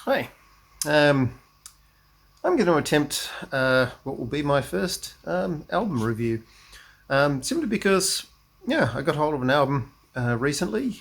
Hi. Um, I'm going to attempt what will be my first album review. Simply because, yeah, I got hold of an album recently.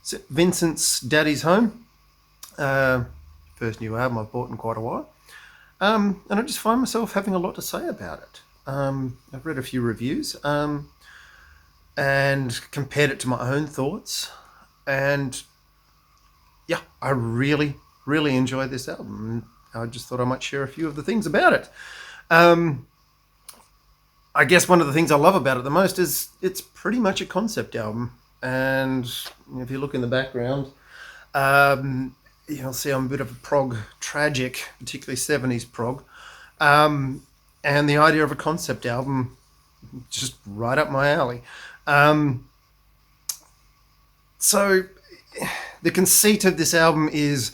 St Vincent's Daddy's Home. Uh, First new album I've bought in quite a while. And I just find myself having a lot to say about it. I've read a few reviews and compared it to my own thoughts. And yeah, I really, really enjoyed this album. I just thought I might share a few of the things about it. Um, I guess one of the things I love about it the most is it's pretty much a concept album. And if you look in the background, um, you'll see I'm a bit of a prog tragic, particularly 70s prog. Um, and the idea of a concept album, just right up my alley. Um, so the conceit of this album is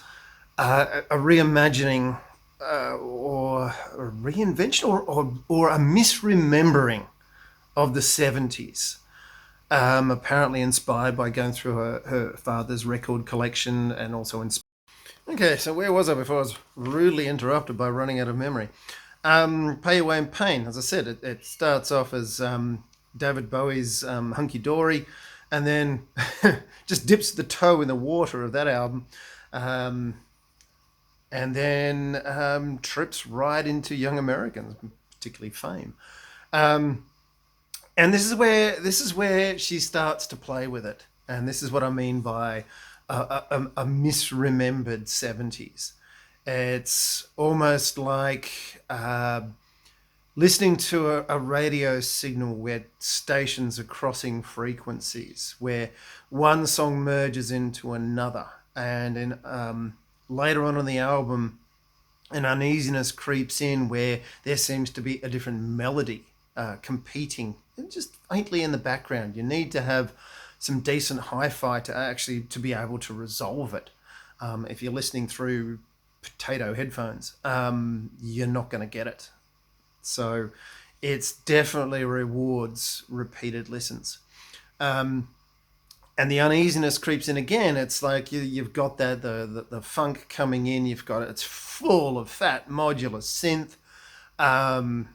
a reimagining or a reinvention or a misremembering of the 70s. Apparently inspired by going through her father's record collection and also inspired. Okay, so where was I before I was rudely interrupted by running out of memory? Pay Your Way in Pain. As I said, it starts off as David Bowie's Hunky Dory and then just dips the toe in the water of that album. Um, and then trips right into Young Americans, particularly Fame. Um, and this is where she starts to play with it, and this is what I mean by a misremembered 70s. It's almost like listening to a radio signal where stations are crossing frequencies, where one song merges into another, and in later on in the album, an uneasiness creeps in where there seems to be a different melody competing just faintly in the background. You need to have some decent hi-fi to actually to be able to resolve it. If you're listening through potato headphones, you're not going to get it. So it's definitely rewards repeated listens. Um, and the uneasiness creeps in again. It's like you've got that the funk coming in. You've got it's full of fat modular synth, um,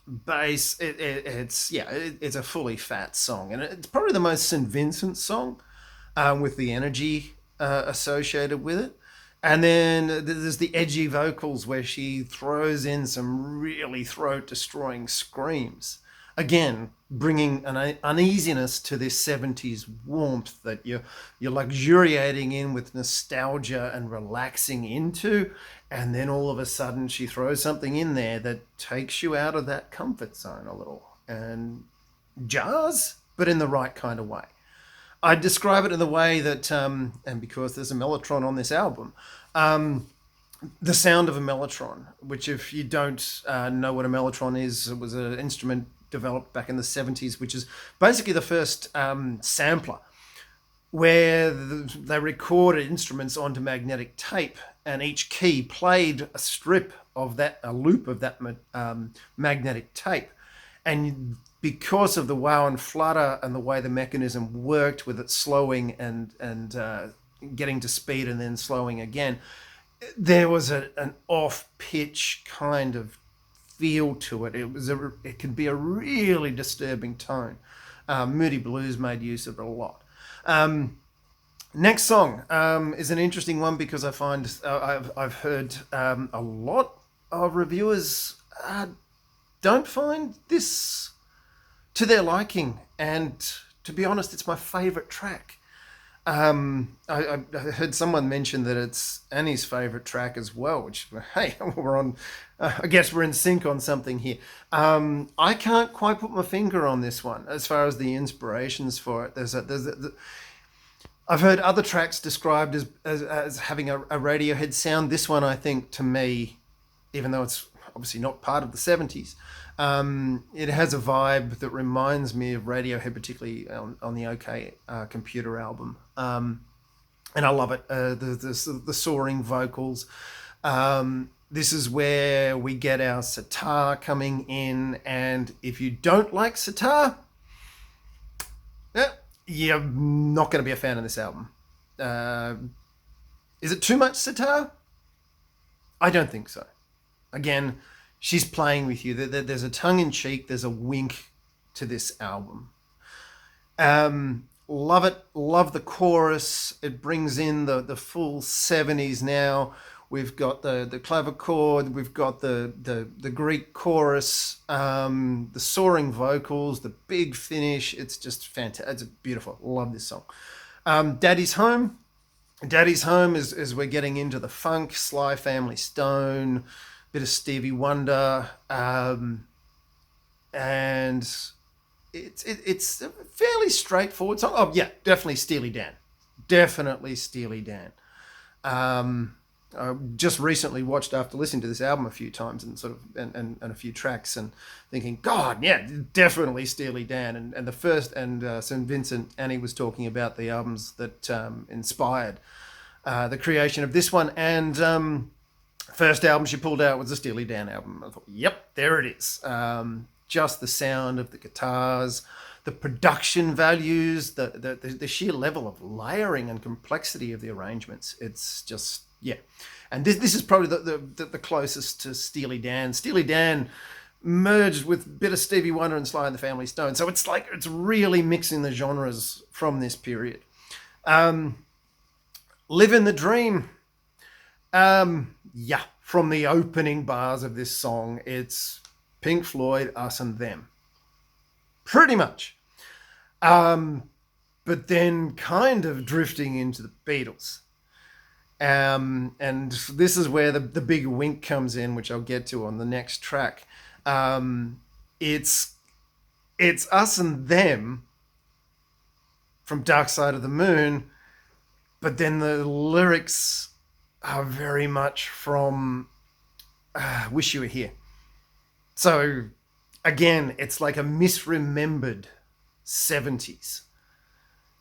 bass. It's a fully fat song, and it's probably the most St Vincent song with the energy associated with it. And then there's the edgy vocals where she throws in some really throat destroying screams. Again, bringing an uneasiness to this 70s warmth that you're luxuriating in with nostalgia and relaxing into. And then all of a sudden she throws something in there that takes you out of that comfort zone a little and jars, but in the right kind of way. I describe it in the way that, and because there's a mellotron on this album, um, the sound of a mellotron, which if you don't know what a mellotron is, it was an instrument developed back in the 70s, which is basically the first sampler where they recorded instruments onto magnetic tape, and each key played a strip of that, a loop of that magnetic tape. And because of the wow and flutter and the way the mechanism worked with it slowing and getting to speed and then slowing again, there was an off pitch kind of feel to it. It could be a really disturbing tone. Moody Blues made use of it a lot. Um, Next song is an interesting one because I find I've heard a lot of reviewers don't find this to their liking, and to be honest, it's my favourite track. I heard someone mention that it's Annie's favourite track as well, which, hey, we're on, I guess we're in sync on something here. I can't quite put my finger on this one as far as the inspirations for it. I've heard other tracks described as having a Radiohead sound. This one, I think, to me, even though it's obviously not part of the 70s, it has a vibe that reminds me of Radiohead, particularly on the OK Computer album. And I love it. The soaring vocals. This is where we get our sitar coming in, and if you don't like sitar, yeah, you're not going to be a fan of this album. Is it too much sitar? I don't think so. Again, she's playing with you. There's a tongue in cheek, there's a wink to this album. Love it. Love the chorus. It brings in the full 70s now. We've got the clavichord. We've got the Greek chorus, the soaring vocals, the big finish. It's just fantastic. It's beautiful. Love this song. Daddy's Home. Daddy's Home is we're getting into the funk, Sly Family Stone, bit of Stevie Wonder, and it's a fairly straightforward song. Oh yeah, definitely Steely Dan, definitely Steely Dan. I just recently watched, after listening to this album a few times and sort of and a few tracks, and thinking, God, yeah, definitely Steely Dan. And the first, and St Vincent, Annie was talking about the albums that inspired the creation of this one, and first album she pulled out was the Steely Dan album. I thought, yep, there it is. Just the sound of the guitars, the production values, the sheer level of layering and complexity of the arrangements. It's just, yeah. And this is probably the closest to Steely Dan. Steely Dan merged with a bit of Stevie Wonder and Sly and the Family Stone. So it's like, it's really mixing the genres from this period. Living the Dream. Yeah, from the opening bars of this song, it's Pink Floyd, Us and Them. Pretty much. But then kind of drifting into the Beatles. And this is where the big wink comes in, which I'll get to on the next track. It's Us and Them from Dark Side of the Moon, but then the lyrics are very much from Wish You Were Here. So again, it's like a misremembered 70s,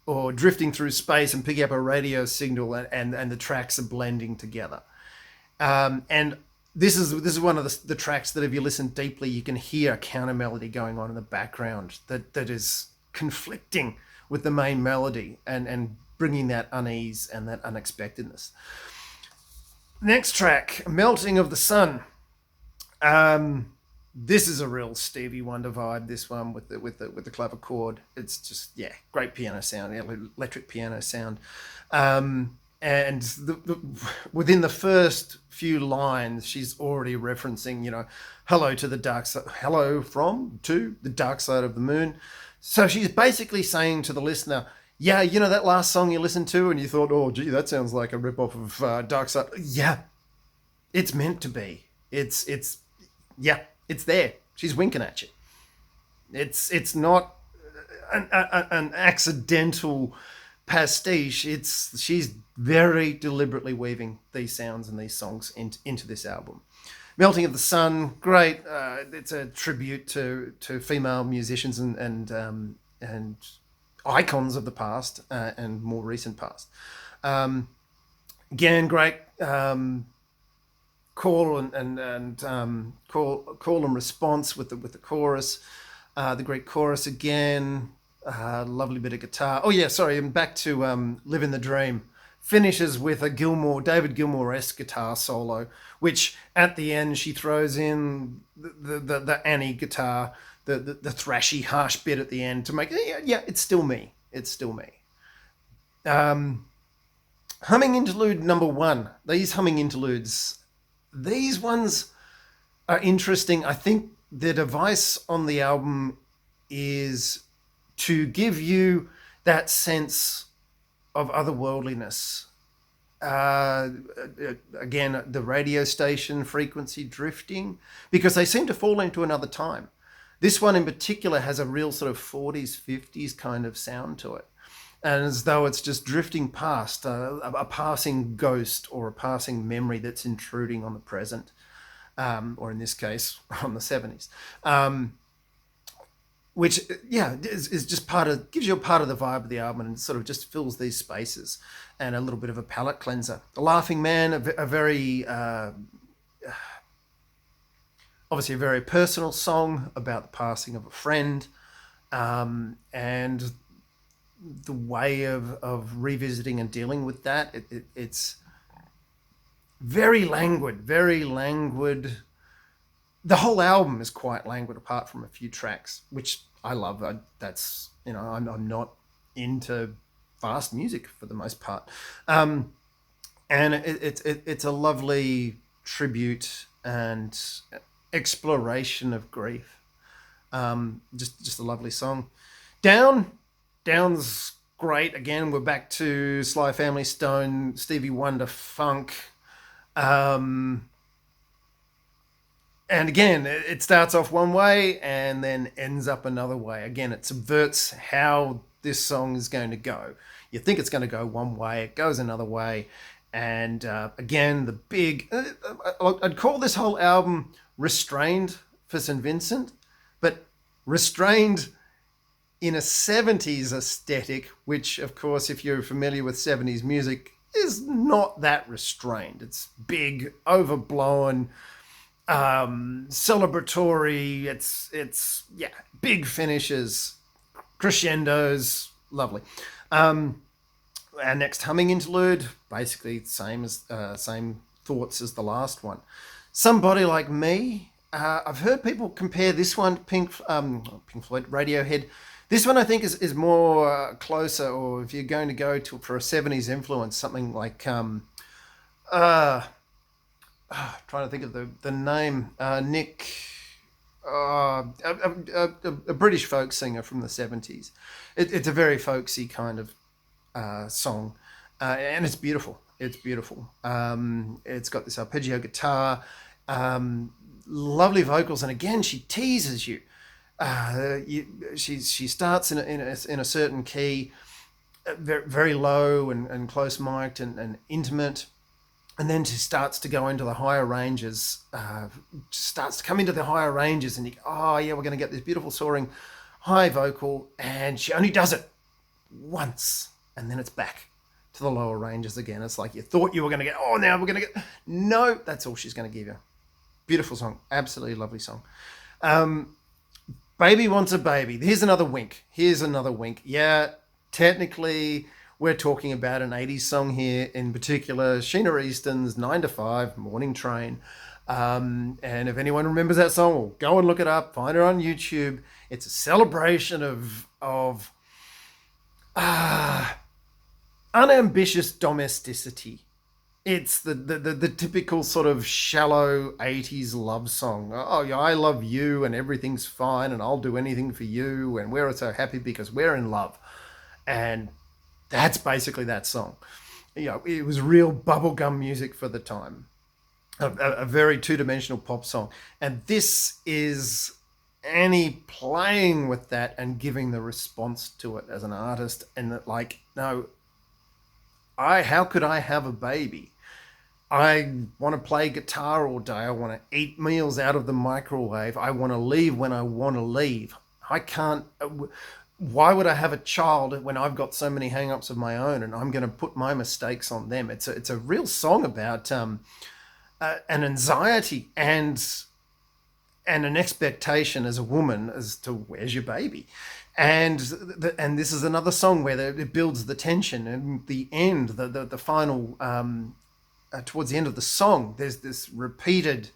or drifting through space and picking up a radio signal, and the tracks are blending together. And this is one of the tracks that, if you listen deeply, you can hear a counter melody going on in the background that is conflicting with the main melody and bringing that unease and that unexpectedness. Next track, Melting of the Sun. This is a real Stevie Wonder vibe. This one with the clavichord. It's just, yeah, great piano sound, electric piano sound. And within the first few lines, she's already referencing, hello to the dark side, hello to the dark side of the moon. So she's basically saying to the listener, yeah, that last song you listened to and you thought, oh, gee, that sounds like a rip-off of Dark Side. Yeah, it's meant to be. It's there. She's winking at you. It's not an accidental pastiche. She's very deliberately weaving these sounds and these songs into this album. Melting of the Sun, great. It's a tribute to female musicians and icons of the past and more recent past. Again, great. Call and response with the chorus, the great chorus again, lovely bit of guitar. Oh yeah, sorry, and back to Living the Dream. Finishes with a David Gilmour-esque guitar solo, which at the end she throws in the Annie guitar, the thrashy, harsh bit at the end to make it's still me. It's still me. Humming interlude number 1. These humming interludes. These ones are interesting. I think the device on the album is to give you that sense of otherworldliness. Again, the radio station frequency drifting, because they seem to fall into another time. This one in particular has a real sort of 40s, 50s kind of sound to it. And as though it's just drifting past a passing ghost or a passing memory that's intruding on the present, or in this case, on the 70s. Which, is just gives you a part of the vibe of the album, and sort of just fills these spaces, and a little bit of a palate cleanser. The Laughing Man, a very, obviously a very personal song about the passing of a friend, and the way of revisiting and dealing with that. It's very languid, very languid. The whole album is quite languid, apart from a few tracks, which I love. That's I'm not into fast music for the most part, and it's a lovely tribute and exploration of grief. Just a lovely song. Down, Down's great. Again, we're back to Sly Family Stone, Stevie Wonder funk. Um, and again, it starts off one way and then ends up another way. Again, it subverts how this song is going to go. You think it's going to go one way, it goes another way. And again, the big. I'd call this whole album restrained for St Vincent, but restrained in a 70s aesthetic, which, of course, if you're familiar with 70s music, is not that restrained. It's big, overblown, celebratory. It's big finishes, crescendos, lovely. Our next humming interlude, basically same thoughts as the last one. Somebody Like Me. I've heard people compare this one to Pink Floyd, Radiohead. This one I think is more closer, or if you're going to go to for a 70s influence, something like trying to think of the name, Nick, a British folk singer from the 70s. It's a very folksy kind of song, and it's beautiful. It's beautiful. It's got this arpeggio guitar, lovely vocals, and again she teases you. She starts in a certain key, very, very low and close mic'd and intimate, and then she starts to go into the higher ranges. Starts to come into the higher ranges, and you go, oh yeah, we're going to get this beautiful soaring high vocal, and she only does it once, and then it's back to the lower ranges again. It's like you thought you were going to get, oh, now we're going to get, no, that's all she's going to give you. Beautiful song, absolutely lovely song. Baby Wants a Baby. Here's another wink. Yeah, technically we're talking about an 80s song here, in particular Sheena Easton's 9 to 5 Morning Train. And if anyone remembers that song, well, go and look it up, find it on YouTube. It's a celebration of unambitious domesticity. It's the typical sort of shallow 80s love song. Oh, yeah, I love you and everything's fine and I'll do anything for you and we're so happy because we're in love. And that's basically that song. It was real bubblegum music for the time. A very two-dimensional pop song. And this is Annie playing with that and giving the response to it as an artist. And that, like, no, how could I have a baby? I want to play guitar all day. I want to eat meals out of the microwave. I want to leave when I want to leave. I can't. Why would I have a child when I've got so many hang-ups of my own and I'm going to put my mistakes on them? It's a real song about an anxiety and an expectation as a woman as to where's your baby. And this is another song where it builds the tension, and the end, the final, towards the end of the song, there's this repeated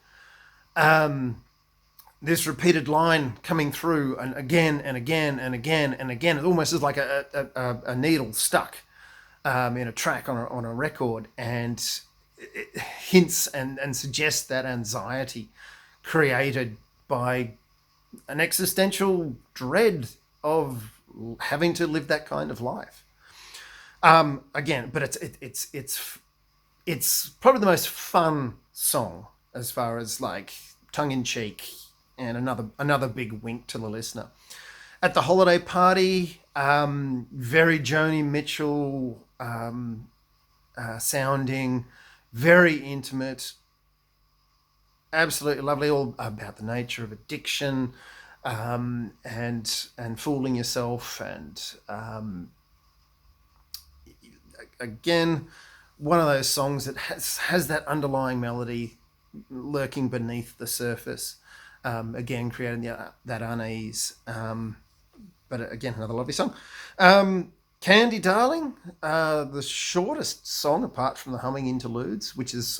line coming through, and again and again and again and again. It almost is like a needle stuck in a track on a record, and it hints and suggests that anxiety created by an existential dread of having to live that kind of life. Again, but it's probably the most fun song as far as like tongue in cheek, and another big wink to the listener. At the Holiday Party, very Joni Mitchell sounding, very intimate, absolutely lovely, all about the nature of addiction, and fooling yourself, and again, one of those songs that has that underlying melody lurking beneath the surface, again creating that unease. But again, another lovely song. Candy Darling, the shortest song apart from the humming interludes, which is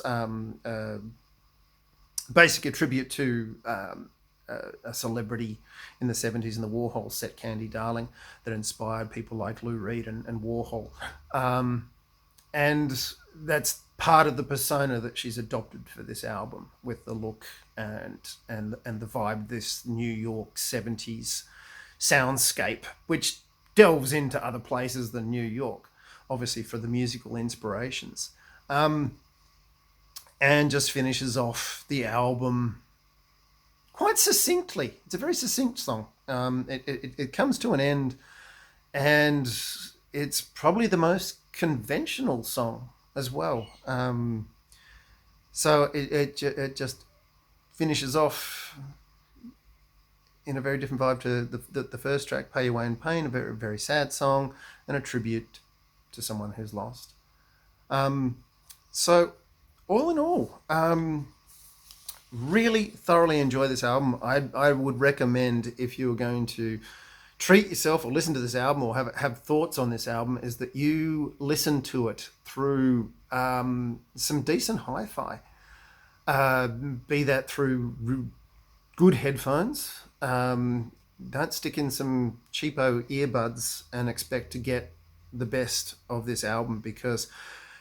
basically a tribute to a celebrity in the 70s in the Warhol set, Candy Darling, that inspired people like Lou Reed and Warhol. And that's part of the persona that she's adopted for this album, with the look and the vibe, this New York 70s soundscape, which delves into other places than New York, obviously for the musical inspirations. And just finishes off the album quite succinctly. It's a very succinct song. It comes to an end, and it's probably the most conventional song as well. So it just finishes off in a very different vibe to the first track, Pay Your Way in Pain, a very, very sad song and a tribute to someone who's lost. So all in all, really thoroughly enjoy this album. I would recommend, if you were going to treat yourself or listen to this album or have thoughts on this album, is that you listen to it through some decent hi-fi. Be that through good headphones. Don't stick in some cheapo earbuds and expect to get the best of this album, because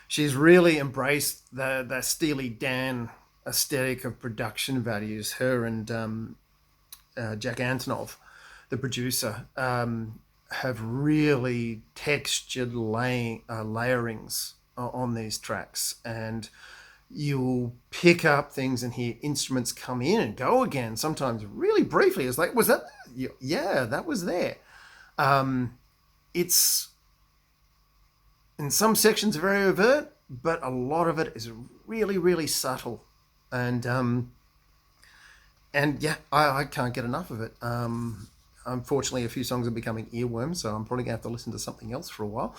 she's really embraced the Steely Dan aesthetic of production values. Her and Jack Antonoff, the producer, have really textured layerings on these tracks, and you'll pick up things and hear instruments come in and go again, sometimes really briefly. It's like, was that? Yeah, that was there. It's, in some sections, very overt, but a lot of it is really, really subtle. And yeah, I can't get enough of it. Unfortunately, a few songs are becoming earworms, so I'm probably going to have to listen to something else for a while.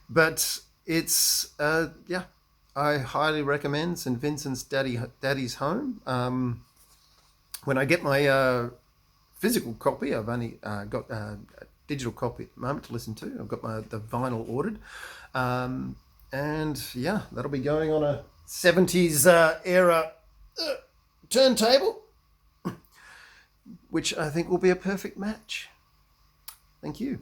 But it's, yeah, I highly recommend St Vincent's Daddy's Home. When I get my physical copy, I've only got a digital copy at the moment to listen to. I've got the vinyl ordered. And yeah, that'll be going on a 70s era turntable, which I think will be a perfect match. Thank you.